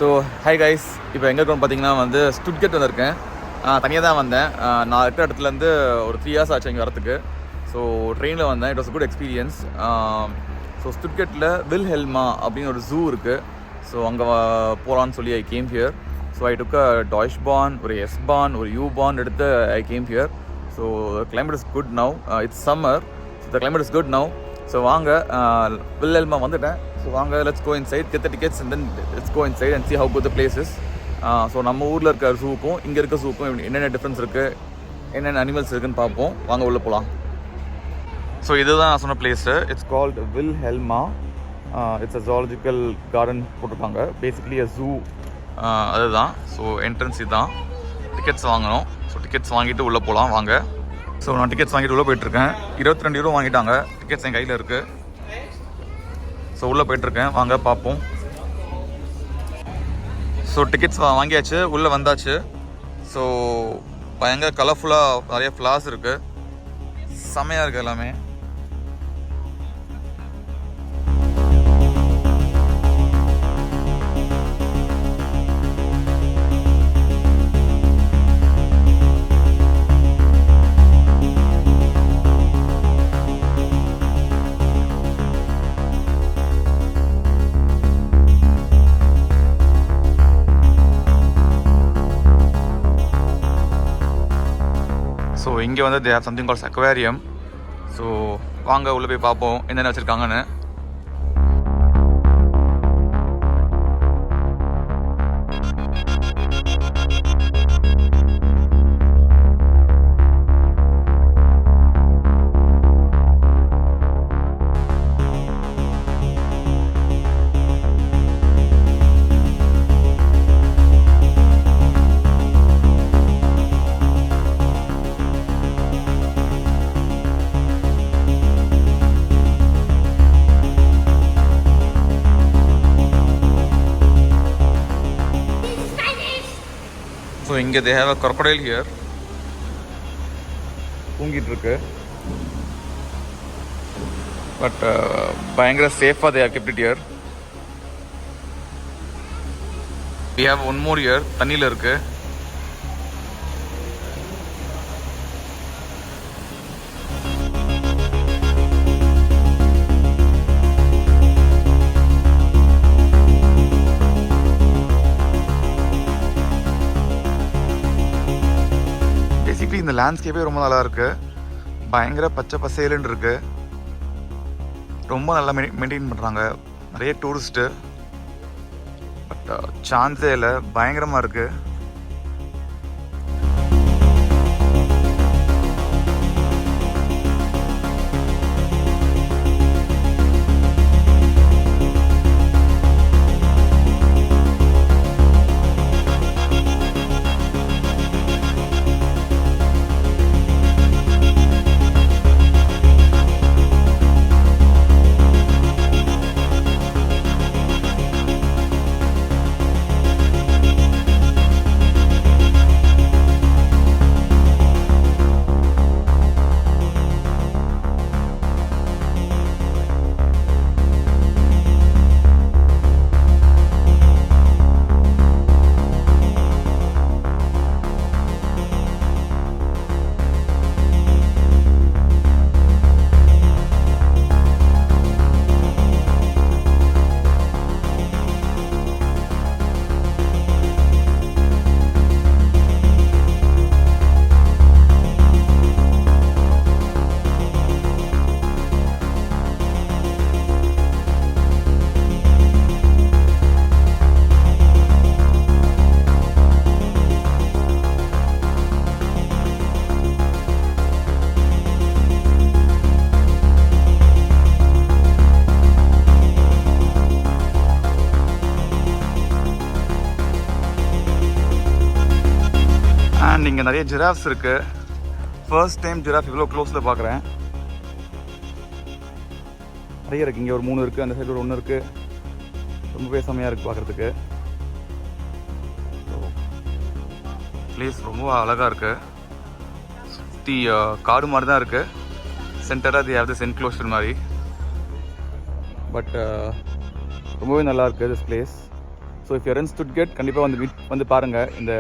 So hi guys, இப்போ எங்கே இருக்கோன்னு பார்த்தீங்கன்னா வந்து ஸ்டுட்கெட் வந்திருக்கேன். தனியாக தான் வந்தேன். நான் இருக்கிற இடத்துலேருந்து ஒரு 3 hours ஆச்சு இங்கே வரத்துக்கு. ஸோ ட்ரெயினில் வந்தேன். It was good experience. So ஸ்டுட்கெட்டில் வில்ஹெல்மா அப்படின்னு ஒரு ஜூ இருக்குது. ஸோ அங்கே போகலான்னு சொல்லி I came here. So I took Deutsche Bahn, ஒரு எஸ் பான், ஒரு யூ பான் எடுத்து I came here. So climate is good now. It's summer. So the climate is good now. So வாங்க, Wilhelma வந்துட்டேன். So வாங்க, let's go inside, get the tickets and then let's go inside and see how good the place is. So நம்ம ஊரில் இருக்க ஜூக்கும் இங்கே இருக்க ஜூக்கும் என்னென்ன difference இருக்குது, என்னென்ன அனிமல்ஸ் இருக்குதுன்னு பார்ப்போம். வாங்க உள்ளே போகலாம். ஸோ இதுதான் நான் சொன்ன place. It's called Wilhelma. It's a zoological garden போட்டிருக்காங்க. Basically a zoo. அதுதான். ஸோ என்ட்ரன்ஸ் இதுதான். டிக்கெட்ஸ் வாங்கணும். ஸோ டிக்கெட்ஸ் வாங்கிட்டு உள்ளே போகலாம். வாங்க. ஸோ நான் டிக்கெட்ஸ் வாங்கிட்டு உள்ளே போயிட்டுருக்கேன். 22 euro வாங்கிட்டாங்க. டிக்கெட்ஸ் என் கையில் இருக்குது. ஸோ உள்ளே போயிட்டுருக்கேன். வாங்க பார்ப்போம். ஸோ டிக்கெட்ஸ் வாங்கியாச்சு, உள்ளே வந்தாச்சு. ஸோ பயங்கர கலர்ஃபுல்லாக நிறைய ஃப்ளார்ஸ் இருக்குது. செம்மையாக இருக்குது எல்லாமே. ஸோ இங்கே வந்து they have something calls aquarium. So வாங்க உள்ளே போய் பார்ப்போம் என்னென்ன வச்சுருக்காங்கன்னு. ஸோ இங்கே they have a crocodile here. தூங்கிட்டு இருக்கு. பட் பயங்கர சேஃபாக they have kept it here. We have one more here. தண்ணியில் இருக்கு. இந்த லேண்ட்ஸ்கேப்பே ரொம்ப நல்லா இருக்கு. பயங்கர பச்சை பசேலுன்னு இருக்கு. ரொம்ப நல்லா மெயின்டைன் பண்ணுறாங்க. நிறைய டூரிஸ்ட்டு. பட் சான்ஸே இல்லை, பயங்கரமாக இருக்கு. அண்ட் இங்கே நிறைய ஜிராஃப்ஸ் இருக்குது. ஃபர்ஸ்ட் டைம் ஜிராஃப் இவ்வளோ க்ளோஸில் பார்க்குறேன். நிறைய இருக்குது. இங்கே ஒரு 3 இருக்குது. அந்த சைடு ஒரு 1 இருக்குது. ரொம்பவே செம்மையாக இருக்குது பார்க்குறதுக்கு. பிளேஸ் ரொம்ப அழகாக இருக்குது. சுற்றி காடு மாதிரி தான் இருக்குது. சென்டராக தி ஹேவ் திஸ் என்க்ளோஷர் மாதிரி. பட் ரொம்பவே நல்லா இருக்குது this place. So if you're in Stuttgart கண்டிப்பாக வந்து பாருங்கள் இந்த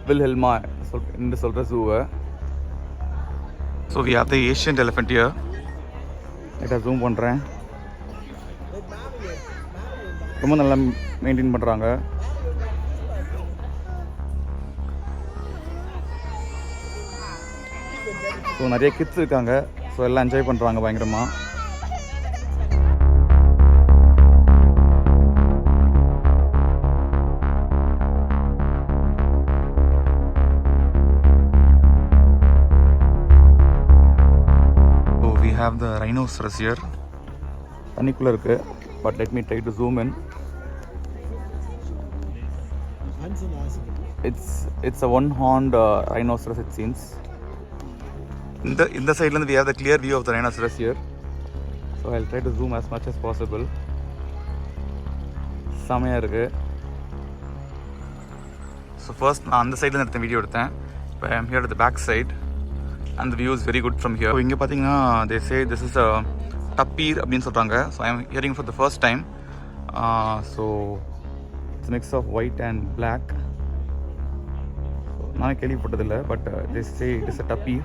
வில்ஹெல்மா என்று சொல்கிற ஜூவை. So we have the ancient elephant here. லைட்டாக ஜூம் பண்ணுறேன். ரொம்ப நல்லா மெயின்டைன் பண்ணுறாங்க. ஸோ நிறைய கிட்ஸ் இருக்காங்க. ஸோ எல்லாம் என்ஜாய் பண்ணுறாங்க பயங்கரமாக. So we have the rhinoceros here. தண்ணிக்குள்ளே இருக்குது. But let me try to zoom in. It's a one-horned rhinoceros it seems. இந்த சைட்லேருந்து we have the clear view of the rhinoceros here. So I'll try to zoom as much as possible. செமையாக இருக்குது. So first நான் அந்த சைடில் எடுத்த video எடுத்தேன். இப்போ ஐ am here at the back side and the view is very good from here. So இங்கே பார்த்தீங்கன்னா they say this is a tapir அப்படின்னு சொல்கிறாங்க. So I am hearing for the first time. So it's a mix of white and black. நான் கேள்விப்பட்டதில்லை. But they say it is a tapir.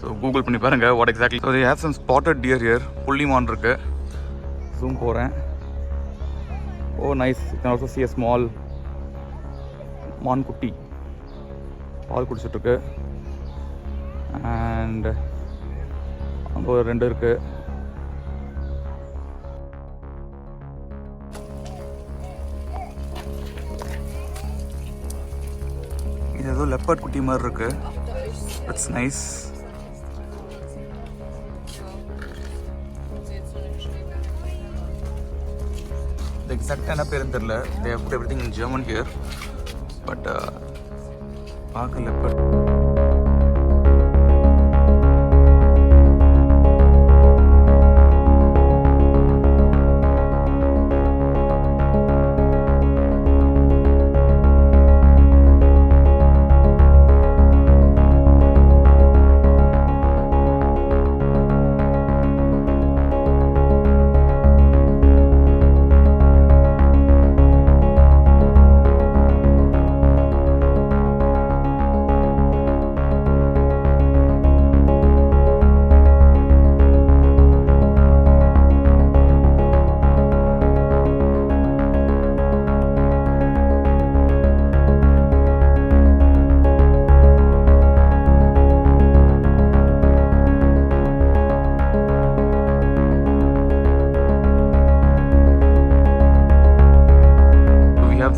So Google பண்ணி பாருங்கள் what exactly. So they have some spotted deer here. புள்ளி மான் இருக்கு. Zoom போகிறேன். ஓ nice. you can also see a small மான் குட்டி பால் குடிச்சிட்ருக்கு. அண்ட் அங்கே ஒரு 2 இருக்குது. இது ஏதோ லெப்பர்ட் குட்டி மாதிரி இருக்குது. It's nice. எக்ஸாக்டாக என்ன பேருன்னு தெரியல. they have put everything in German here. But பார்க்க லெப்பர்ட்.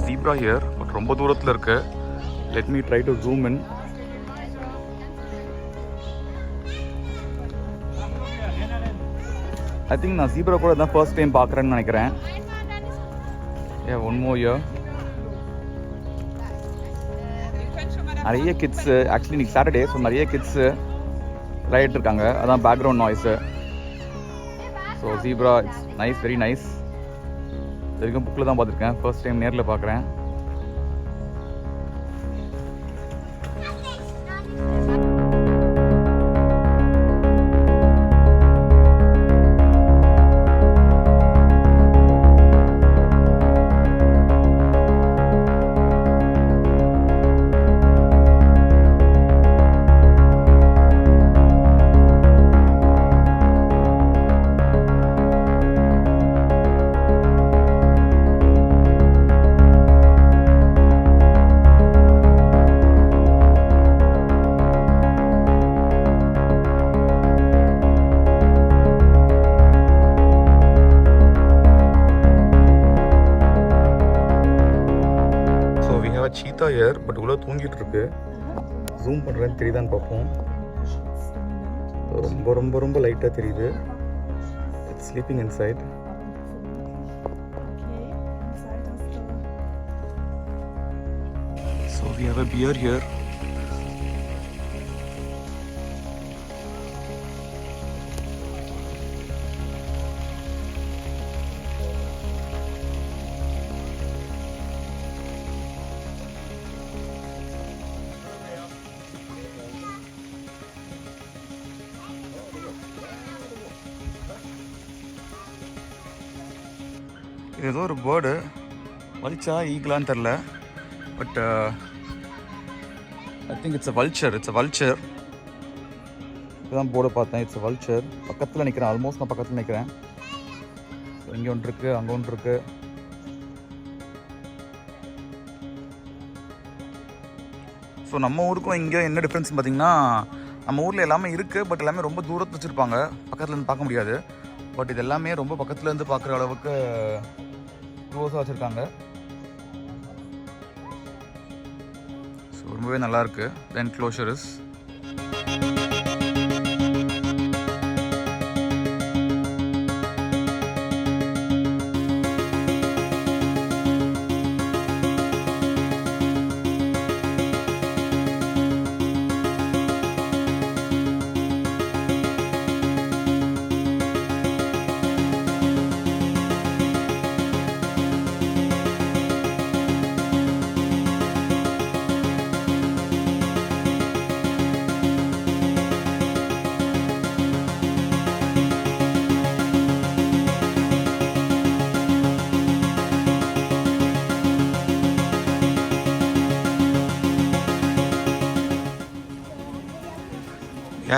zebra here, பட் ரொம்ப தூரத்தில் இருக்கு. let me try to zoom in. I think நான் zebra கூட தான் first time பார்க்குறேன்னு நினைக்கிறேன். yeah, one more here. நிறைய கிட்ஸு ஆக்சுவலி இன்னைக்கு சாட்டர்டே. ஸோ நிறைய கிட்ஸு விளையாட்டு இருக்காங்க. அதான் background noise. So zebra it's nice, very nice. இது வரைக்கும் புக்கில் தான் பார்த்துருக்கேன். ஃபர்ஸ்ட் டைம் நேரில் பார்க்குறேன். சீத்தா ஹியர், பட் உள்ள தூங்கிட்டு இருக்கு. ஜூம் பண்ணுறேன்னு தெரியுதான்னு பார்ப்போம். ரொம்ப ரொம்ப ரொம்ப லைட்டாக தெரியுது. It's sleeping inside. So we have a bear here. இது ஏதோ ஒரு பேர்டு. வல்ச்சா ஈகிளான்னு தெரில, but I think it's a vulture. இப்போதான் போர்டை பார்த்தேன், இட்ஸ் அ வல்ச்சர். பக்கத்தில் நிற்கிறேன், ஆல்மோஸ்ட் நான் பக்கத்தில் நிற்கிறேன். ஸோ இங்கே ஒன்று இருக்குது, அங்கே ஒன்று இருக்குது. ஸோ நம்ம ஊருக்கும் இங்கே என்ன டிஃப்ரென்ஸ் பார்த்தீங்கன்னா, நம்ம ஊரில் எல்லாமே இருக்குது, பட் எல்லாமே ரொம்ப தூரத்தில் வச்சுருப்பாங்க, பக்கத்துலேருந்து பார்க்க முடியாது. பட் இது எல்லாமே ரொம்ப பக்கத்துலேருந்து பார்க்குற அளவுக்கு க்ளோஸாக வச்சுருக்காங்க. ஸோ ரொம்பவே நல்லாயிருக்கு. The enclosure is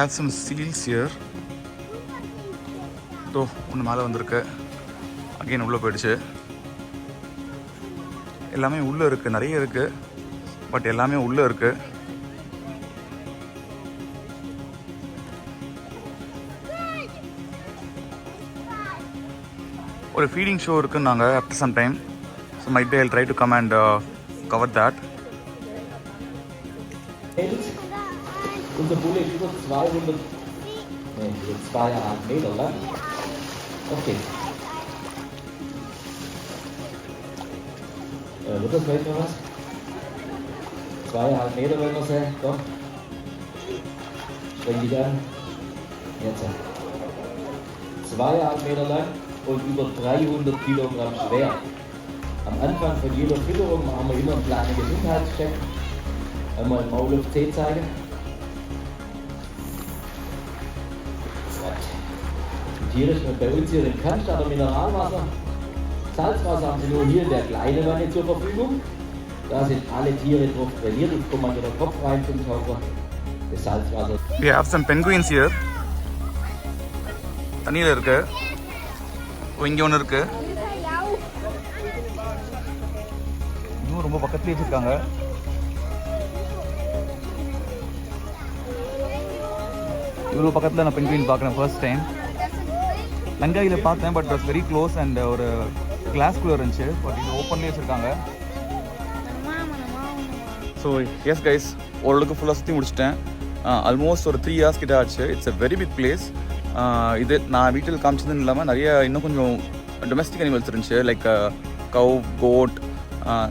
have some seals here. தோ ஒன்று மேலே வந்திருக்கு, அகைன் உள்ளே போயிடுச்சு. எல்லாமே உள்ளே இருக்குது, நிறைய இருக்குது, பட் எல்லாமே உள்ளே இருக்குது. ஒரு ஃபீடிங் ஷோ இருக்குன்னாங்க after some time. So might be I try to come and cover that. Unser Bulle ist über 200, über 2,5 Meter lang. Okay. Wird das vielleicht noch was? 2,5 Meter wollen wir sehen. Komm. Streng dich an. Jetzt. 2,5 Meter lang und über 300 Kilogramm schwer. Am Anfang von jeder Fütterung machen wir immer einen kleinen Gesundheitscheck. Einmal im Maul auf C zeigen. Tiere schmeckt bei uns hier im Cannstatter Mineralwasser. Salzwasser haben sie nur hier in der kleinen Wanne zur Verfügung. Da sind alle Tiere drauf trainiert. Ich komme mal mit dem Kopf rein zum Taucher. Das Salzwasser. We have some penguins here. தண்ணியில் இருக்கு. இங்கே ஒன்று இருக்கு. இன்னும் ரொம்ப பக்கத்துலேயே வச்சுருக்காங்க. இவ்வளோ பக்கத்தில் நான் பென்குயின் பார்க்குறேன் ஃபர்ஸ்ட் டைம். லங்காயில் பார்த்தேன், but it's very close and ஒரு கிளாஸ்குள்ளே இருந்துச்சு, பட் இது ஓப்பன்லேயே வச்சுருக்காங்க. ஸோ எஸ் கைஸ், ஓரளவுக்கு ஃபுல்லாக சுற்றி முடிச்சிட்டேன். ஆல்மோஸ்ட் ஒரு 3 hours கிட்ட ஆச்சு. It's a very big place. இது நான் வீட்டில் காமிச்சதுன்னு இல்லாமல் நிறைய இன்னும் கொஞ்சம் டொமெஸ்டிக் அனிமல்ஸ் இருந்துச்சு, லைக் கவ், கோட்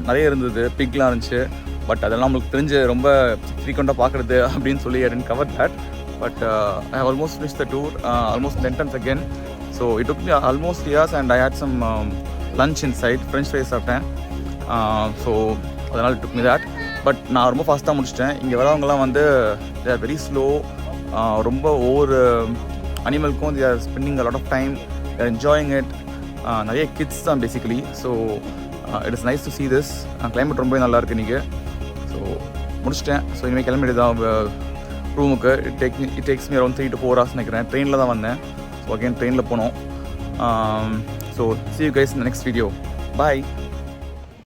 நிறைய இருந்தது, பிக்லாம் இருந்துச்சு. பட் அதெல்லாம் நம்மளுக்கு தெரிஞ்சு ரொம்ப ஃப்ரீக்வெண்ட்டாக பார்க்குறது அப்படின்னு சொல்லி I tend cover that. But I have almost finish the tour, almost 10 times again. So it took me almost 3 hours and I had some lunch inside, French fries சாப்பிட்டேன். ஸோ அதனால் it took me that. But நான் ரொம்ப ஃபாஸ்ட்டாக முடிச்சிட்டேன். இங்கே வரவங்கலாம் வந்து they are very slow. ரொம்ப ஒவ்வொரு அனிமலுக்கும் they are spending a lot of time, they are enjoying it. நிறைய கிட்ஸ் தான் basically. So it is nice to see this. climate ரொம்ப நல்லா இருக்குது இன்றைக்கி. ஸோ முடிச்சிட்டேன். ஸோ இனிமேல் கிளம்பிடுதான் ரூமுக்கு. It takes me around 3 to 4 hours நினைக்கிறேன். ட்ரெயினில் தான் வந்தேன். ஸோ அகெயின் ட்ரெயினில் போனோம். So see you guys in the next video. Bye.